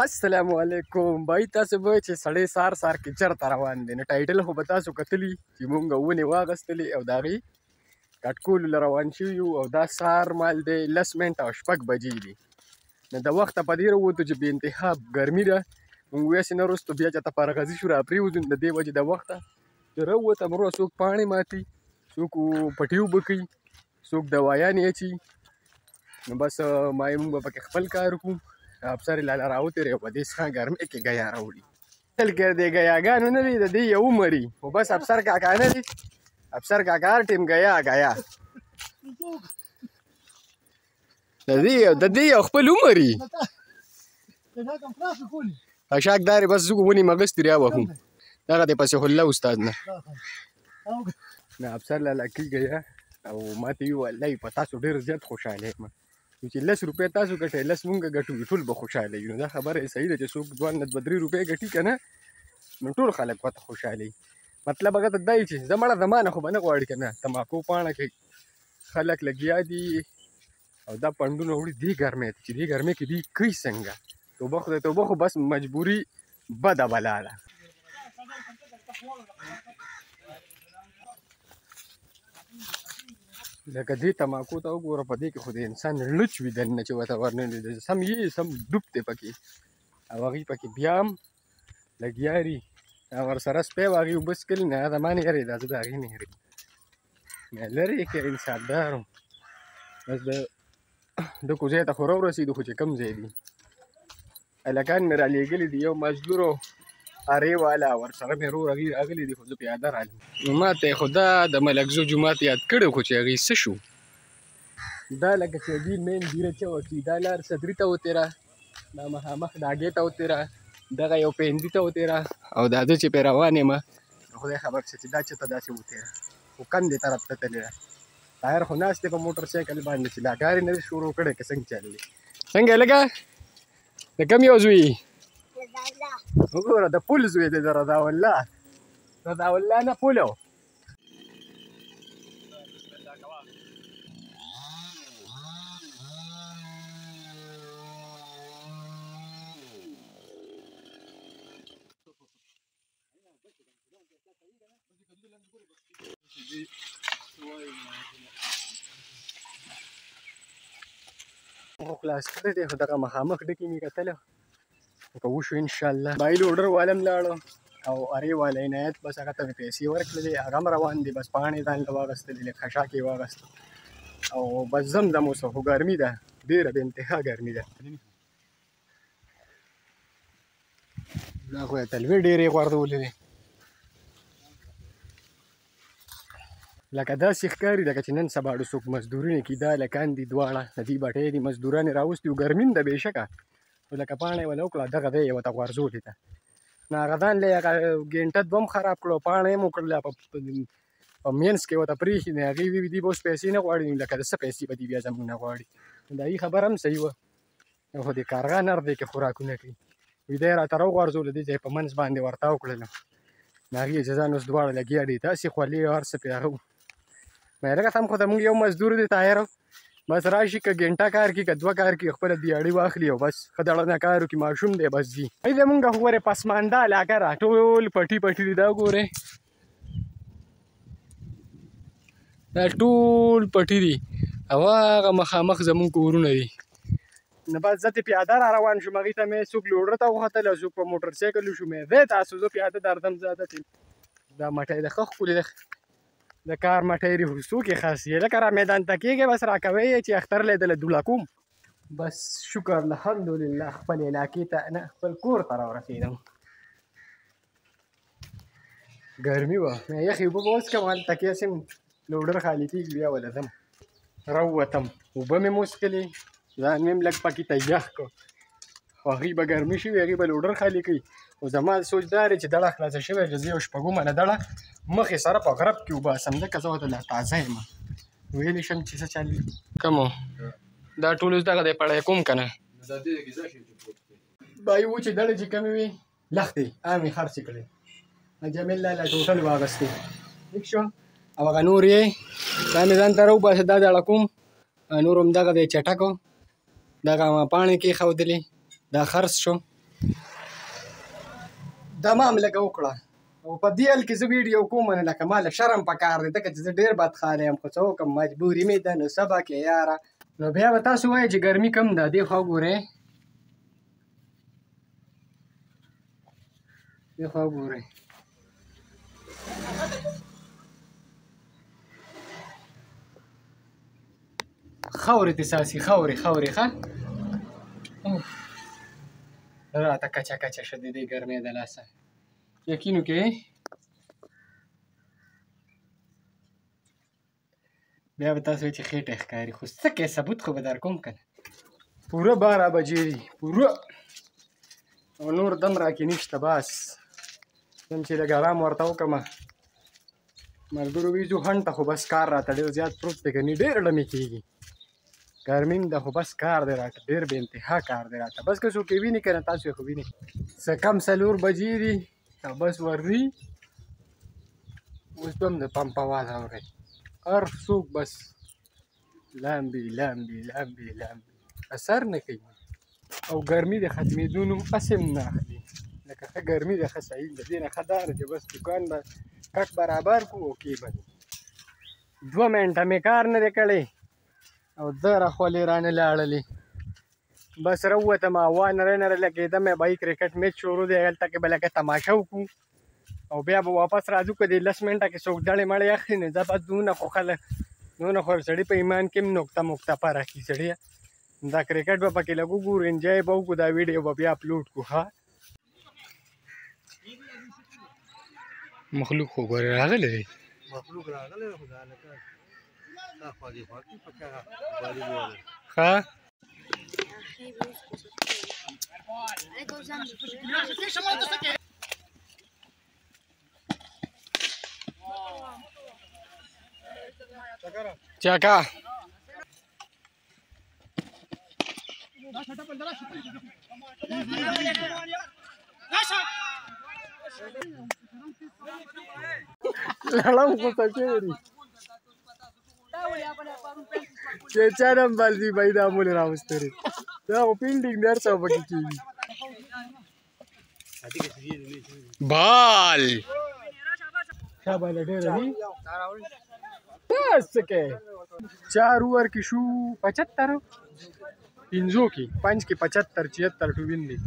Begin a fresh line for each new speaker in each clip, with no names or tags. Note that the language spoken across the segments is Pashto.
السلام علیکم بای تاسو به چې سړی سار سار کې چرته روان دی نو ټایټل خو به تاسو کتلی چې مونږ ونې واغستلې او د هغې کټکولو له روان شوي یو او دا سهار مال دی 10 منټه او 6 بجې دي نو د وخته په دې راووتو چې بې انتها ګرمي ده مونږ ویسې نه وروستو بیا چې ته فرغزي شو راپرېوځو د دې وجې د وخته چې راووتم وروه څوک پاڼې ماتي څوک پټي اوبه کوي څوک دوایانې اچي نو بس ما یې مونږ به پکې خپل کار وکړو افسر لاله راوتېری او په دې څخه ګرمۍ کې ګیا راوړي تل کې د ګیاګانو نه دی د دې یو مري خو بس افسر کاکا نه دی افسر کاکا هر ټیم ګیا د دې یو خپل عمري خشاکدارې بس زه ونې مغستې راوهو دغه دی پسې حله استاد نه افسر لاله کې ګیا او ما ته یې وویل په تاسو ډېر زیات خوشحاله یم چې 10 روپۍ تاسو ګټئ 10 مونږ ګټو ټول به خوشحاله یو نو دا خبره یې صحیح ده چې څوک 2 نه 3 روپۍ ګټي که نه نو ټول خلک ورته خوشحالي مطلب هغه ته دا چې زه مړه زما نه خو به نه غواړي که نه تماکو پاڼه کې خلک لګیا دي او دا پنډونه وړي دې ګرمۍ ته چې دې ګرمۍ کې دوی کوي څنګه توبه خدای توبه خو بس مجبوري بده بلا ده لکه دې تماکو ته وګوره په دې کې خو د انسان لچ وي دننه چې ورته ورننډېده سم یې سم ډوب دی پکې او هغوی پکې بیا هم لګیا دي او ورسره سپی و هغې اوبه څښلي نه زما نه یېرېده زه د هغې نه یېرېږم لرې کې انصافدار وم بس د کوزۍ ته خو راورسېدو خو چې کوم ځای دي هلکان مې رالېږلي دي یو مزدور او ارې والا ورسره مې ورور هغې راغلي دي خو زه پیاده رالم نو ما ته یې خو دا د ملکزو جومات یاد کړی خو چې هغې څه شو دا لکه چې دوی مین دیره چوه کړي دا لار صدري ته وتېره دا مخامخ ډاګې ته وتېره دغه یو پهندي ته وتېره او دا زه چې پرې روان یم خدای خبر شه چې دا چېرته داسې وتېره خو کندې طرف ته تللې ده ټایر خو ناست دی په موټر سایکل باندې چې لا کار یې نه دی شروع کړی که څنګه چل دی څنګه لکه د کوم یو زوی وګوره د پل زوی دی د رضاالله نه پولو خو خلاص کړی دی خو دغه مخامخ ډکې مې کتله که وشو انشاءالله بای لوډر والا هم لاړو او ارې والا عنایت بس هغه ته مې پیسې ورکړلې هغه هم روان دي بس پاڼې ځان له واغېستلې لږ خشاک یې واغېستو او بس زم اوس خو ګرمي ده ډېره بې انتها ګرمي ده دا خو یې تلوې ډېرې غورځولې دي لکه داسې ښکاري لکه چې نن سبا ډو څوک مزدوري نه کي دا هلکان دي دواړه د دې بټۍ دي مزدوران یې راوستي وو ګرمي هم ده بېشکه خو لکه پاڼه یې وله وکړه دغه دی یې ورته غورځولې ده نو هغه ځان له هغه ګینټه دوه هم خراب کړو پاڼه یې هم وکړله په مینس کې ورته پرېښي نو هغې وي دي به اوس پیسې نه غواړي لکه د څه پیسې به دي بیا زموږ نه غواړي نو د هغې خبره هم صحیح وه خو د کارغه نر دی کې خوراکونه کوي وي دی یې راته راوغورځولو دې ځای په منځ باندې ورته وکړلو نو هغې چې ځان اوس دواړه لګیا دي داسې خولې او هر څه پرې هغه لکه سم خو زموږ یو مزدور دی طاهر بس راشي که ګنټه کار کړي که 2 کار کړي خپله دیاړي واخلي او بس ښه دړنه کار وکړي ماشوم دی بس ځي زمونږ خو ګورې پسمانده علاقه ده ټول پټي پټي دي دا ګورې دا ټول پټي دي او هغه مخامخ زمونږ کورونه دي نو بس زه ترې پیاده را روان شوم هغې ته مې څوک لوډر ته وختل او څوک په موټر سایکل وشو مې دی تاسو زه پیاده درځم زه عادت یم دا مټی د ښه ښکلې ده د کار مټی دی خو څوک یې خاص یې لکه را میدان ته کېږې بس راکوی یې چې اختر لیدله دوله کوم بس شکر الحمدلله خپل علاقې ته نه خپل کور ته راورسېدم ګرمي وه یخې اوبه به وڅښم هلته کې هسې لوډر خالي کېږي بیا وله ځم راووتم اوبه مې وڅښلې ځان مې هم لږ پکې ته یخ کړو خو هغوی به ګرمي شوي هغوی به لوډر خالي کوي خو زما سوچ دا دی چې دړه خلاصه شوې چې زه یو شپږمه نه دړه مخې سره په غرب کې وباسم ځکه زه ورته لا تازه یم ویلی شم چې څه چل کوم دا ټول اوس دغه دی پړی کوم که نه بایي وچې دړې چې کمې وي لښتې عامې خرڅې کړې جمیل لاله ټوټل واغستې ټیک شو او هغه نور یې دا مې ځان ته راوباسه دا دړه کوم نور هم دغه دی چټکو دغه پاڼې کېښودلې دا خرڅ شو دمام لکه وکړه او په دې حال کې زه ویډیو کوم نه لکه ما له شرم پکار دی ځکه چې زه ډېر بدخاله یم خو څه وکړم مجبوري مې ده نو سبا کې یاره نو بیا به تاسو وایئ چې ګرمي کم ده دې خوا ګورئ دې خوا ګورئ خاورې دې ساسي خاورې ښه راته کچه کچه شه د دې ګرمۍ د لاسه یقین وکړئ بیا به تاسو وایئ چې خېټه ښکاري خو څه کوې ثبوت خو به در کوم که نه پوره 12 بجې دي پوره او نور دم راکې نشته بس یم چې لږ ارام ورته وکړمه ملګرو ویځو هنډ ته خو بس کار راته ډېر زیات پروت دی ګنې ډېر ډمې کېږي ګرمي ده خو بس کار دی راته ډېر بې انتها کار دی راته بس که څوک یې ویني که نه تاسو یې خو وینئ څه کم 4 بجې دي او بس ورځي اوس به هم د پمپ اواز اورئ هر څوک بس لامبي اثر نه کوي او ګرمي د ختمېدو نوم هسې هم نه اخلي لکه ښه ګرمي ده ښه صحیح د دې نه ښه دا ده چې بس دوکان به کټ برابر کړو اوکې به 2 منټه مې کار نه دی کړی او ده راخولې رانه لاړلې بس راووتم هوا نری لګېده مې به کرکټ میچ شروع دی هلته کې به لکه تماشه وکړو او بیا به واپس راځو که د 10 منټه کې څوک ډړې مړې اخلي نو دا به دونه خو خلک دونه خو سړي په ایمان کې هم نقطه پر اخلي سړیه دا کرکټ به پکې لږ وګورو انجوی به وکړو دا ویډیو به بیا اپلوډ کړو ښه مخلوق خو ګورې راغلی دی
مخلوق راغلی دی خو دا لکه شاوخوا دېخوا کې پکې هغه بالي ووهلل
ښه چکا لړم خو سکې دي چې چانم بلدي بای دا مول راوستري دا خو پینډینګ در څه پکې کېږي بال شابه ډېره دي بس څه کوې 4 اوور کې شو 75 پنځو کې 5 کې 75 76 ټوین دي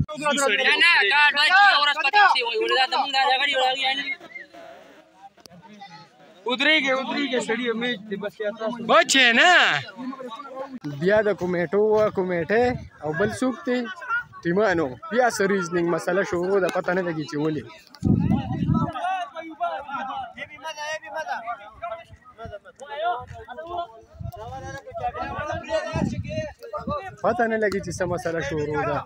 ودرېږي سړي میچ دی بس بچې نه بیا د کومیټې او بل څوک دی ټیمانو بیا څه ریزنینګ مسله شروع ده پته نه لګي چې ولې پته نه لګي چې څه مسله شروع ده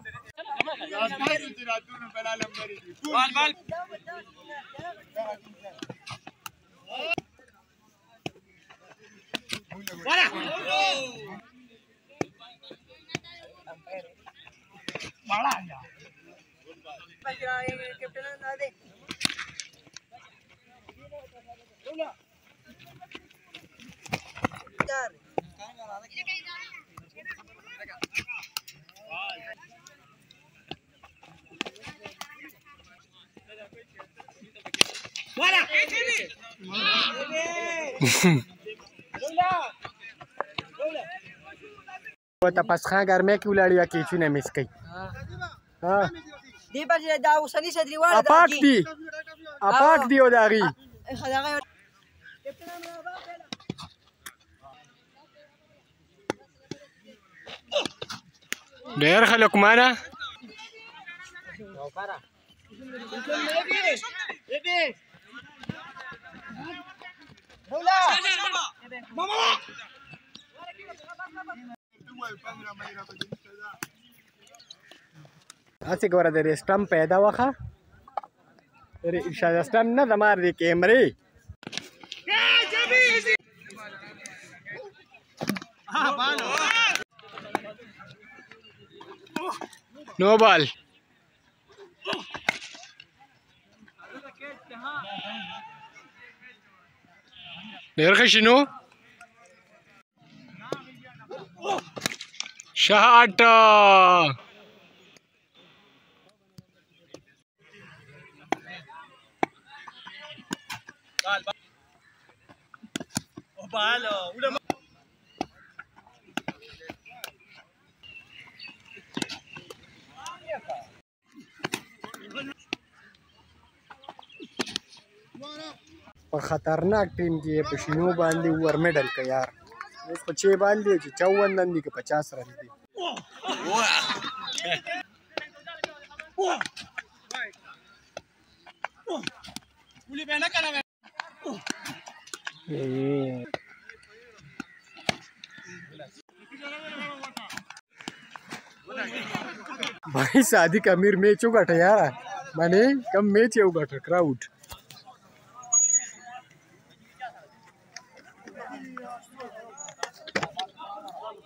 ته پسخه ګرمه کې ولاړی یا کېچونه مس کوي ها
دی پر دا اوسنی صدریوال
اپاک دی او داغي ډېر خلک مانه هسې ګوره د ریسټم پیدا وخه ریسټم نه د مار دی کیمرې نو بال ډېر ښه شي نو شاټ په خطرناک ټیم کې په شینو باندې ور میډل که یار اوس په چی باندې چې 54 رن دي که 50 رن دي भाई सादिक अमीर मैच उगट यार माने कम मैच उगट क्राउड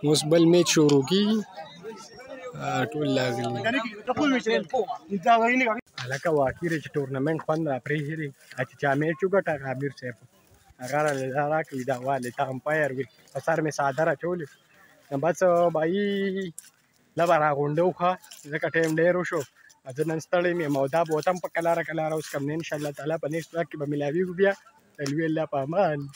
मुस्बल मैच शुरू की ټول لاغلی الکه واکیره چې ټورنمنټ خوند را پرېښی چې چا میچ وګټه هغه امیر صاحب هغه راله دا راکړي دا والې ته امپایر وي په سر مې څادر اچولې نو بس بایي لبه راغونډه وښه ځکه ټایم ډېر وشو زه نن ستړی یم او دا به وطن په کلاره کلاره اوس کم نه انشاءالله تعالی په نیکسټ وخت کې به ملاویږو بیا تلوي الله په امان